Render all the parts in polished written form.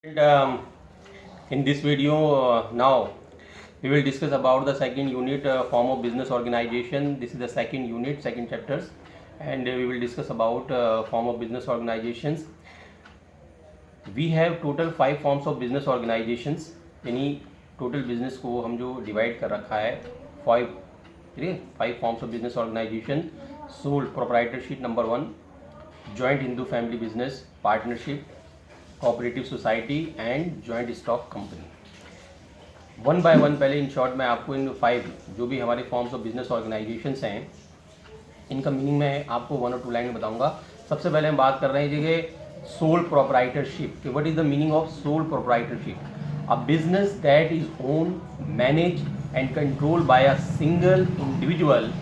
And in this video now we will discuss about the second unit form of business organization. This is the second unit, second chapters, and we will discuss about form of business organizations. We have total 5 forms of business organizations, यानी total business को हम जो divide कर रखा है 5, ठीक है, 5 forms of business organization. Sole proprietorship number 1, joint Hindu family business, partnership, cooperative society and joint stock company. One by one पहले इन शॉर्ट मैं आपको इन 5 जो भी हमारे फॉर्म्स ऑफ बिजनेस ऑर्गेनाइजेशंस हैं इनका मीनिंग मैं आपको 1 और 2 लाइन में बताऊंगा. सबसे पहले हम बात कर रहे हैं जगह sole proprietorship. What is the meaning of sole proprietorship? A business that is own, manage and control by a single individual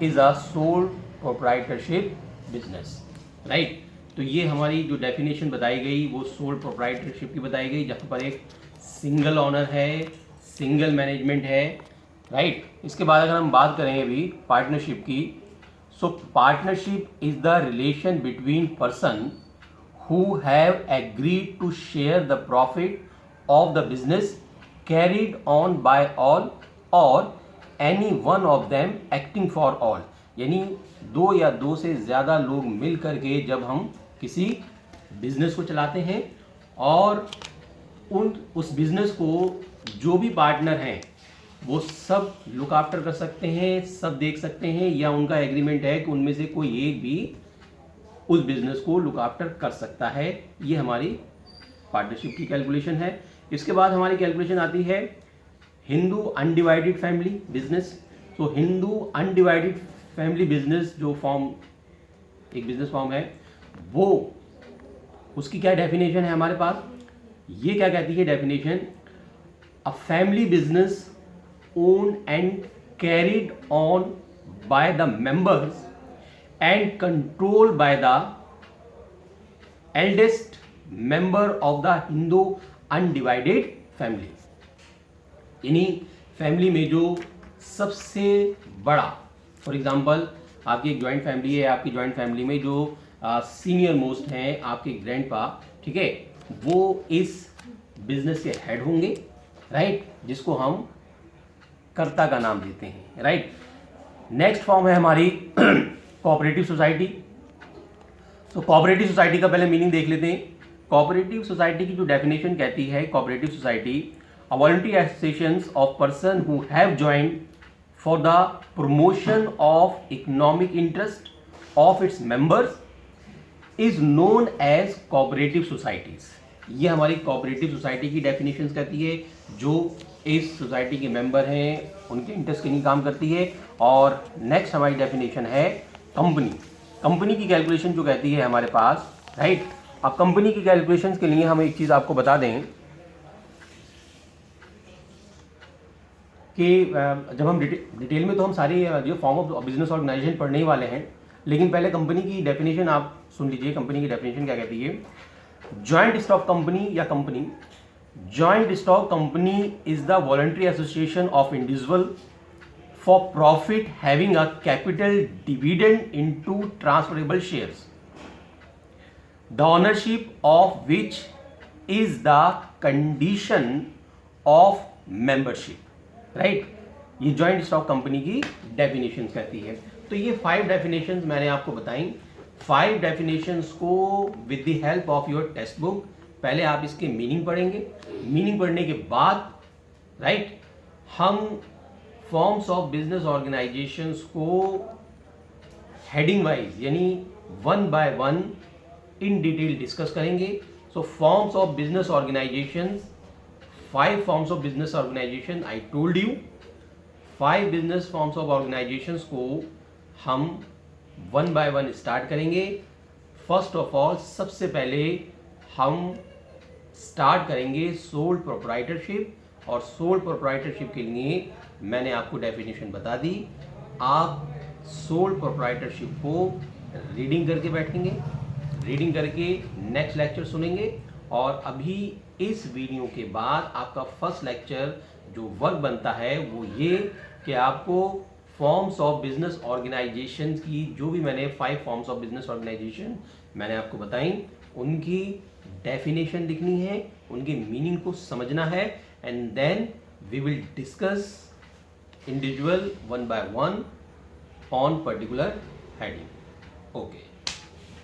is a sole proprietorship business. Right. तो ये हमारी जो डेफिनेशन बताई गई वो सोल प्रोप्राइटरशिप की बताई गई, जहाँ पर एक सिंगल ऑनर है, सिंगल मैनेजमेंट है. राइट. इसके बाद अगर हम बात करें अभी पार्टनरशिप की, so partnership is the relation between person who have agreed to share the profit of the business carried on by all और any one of them acting for all. यानी 2 या 2 से ज़्यादा लोग मिल करके जब हम किसी बिजनेस को चलाते हैं और उस बिजनेस को जो भी पार्टनर हैं वो सब लुक आफ्टर कर सकते हैं, सब देख सकते हैं, या उनका एग्रीमेंट है कि उनमें से कोई एक भी उस बिजनेस को लुक आफ्टर कर सकता है. ये हमारी पार्टनरशिप की कैलकुलेशन है. इसके बाद हमारी कैलकुलेशन आती है हिंदू अनडिवाइडेड फैमिली बिजनेस. तो हिंदू अनडिवाइडेड फैमिली बिजनेस जो फॉर्म एक बिजनेस फॉर्म है वो उसकी क्या डेफिनेशन है हमारे पास. ये क्या कहती है definition? A family business own and carried on by the members and control by the eldest member of the Hindu undivided family. यानी फैमिली में जो सबसे बड़ा, फॉर एग्जाम्पल आपकी एक ज्वाइंट फैमिली है, आपकी ज्वाइंट फैमिली में जो सीनियर मोस्ट हैं आपके ग्रैंडपा, ठीक है, वो इस बिजनेस के हेड होंगे. राइट. जिसको हम कर्ता का नाम देते हैं. राइट. नेक्स्ट फॉर्म है हमारी कोऑपरेटिव सोसाइटी. तो कोऑपरेटिव सोसाइटी का पहले मीनिंग देख लेते हैं. कोऑपरेटिव सोसाइटी की जो डेफिनेशन कहती है, cooperative society a voluntary associations of person who have joined for the promotion of economic interest of its members is known as cooperative societies. ये हमारी कोऑपरेटिव सोसाइटी की डेफिनेशंस कहती है. जो इस सोसाइटी के मेंबर हैं उनके इंटरेस्ट के लिए काम करती है. और नेक्स्ट हमारी डेफिनेशन है कंपनी. कंपनी की कैलकुलेशन जो कहती है हमारे पास. राइट. अब कंपनी की कैलकुलेशन के लिए हम एक चीज़ आपको बता दें कि जब हम डिटेल में तो हम सारी जो फॉर्म ऑफ बिजनेस ऑर्गेनाइजेशन पढ़ने ही वाले हैं, लेकिन पहले कंपनी की डेफिनेशन आप सुन लीजिए. कंपनी की डेफिनेशन क्या कहती है? जॉइंट स्टॉक कंपनी या company. Joint stock company is the voluntary association of individual for profit having a capital dividend into transferable shares the ownership of which is the condition of membership. Right. ये joint stock company की definition कहती है. तो ये 5 definitions मैंने आपको बताई. 5 definitions को with the help of your text book पहले आप इसके मीनिंग पढ़ेंगे. मीनिंग पढ़ने के बाद राइट हम फॉर्म्स ऑफ बिजनेस ऑर्गेनाइजेशंस को हेडिंग वाइज यानी 1 बाय 1 इन डिटेल डिस्कस करेंगे. So forms of business organisations, 5 forms of business organization I told you. 5 business forms of organizations को हम 1 by 1 स्टार्ट करेंगे. फर्स्ट ऑफ ऑल सबसे पहले हम start करेंगे सोल प्रोप्राइटरशिप. और सोल प्रोप्राइटरशिप के लिए मैंने आपको डेफिनेशन बता दी. आप सोल प्रोप्राइटरशिप को रीडिंग करके बैठेंगे, रीडिंग करके नेक्स्ट लेक्चर सुनेंगे. और अभी इस वीडियो के बाद आपका फर्स्ट लेक्चर जो वर्क बनता है वो ये कि आपको फॉर्म्स ऑफ बिजनेस ऑर्गेनाइजेशन की जो भी मैंने 5 फॉर्म्स ऑफ बिजनेस ऑर्गेनाइजेशन मैंने आपको बताई उनकी डेफिनेशन लिखनी है, उनके मीनिंग को समझना है, and then we will discuss individual one by one on particular heading. Okay.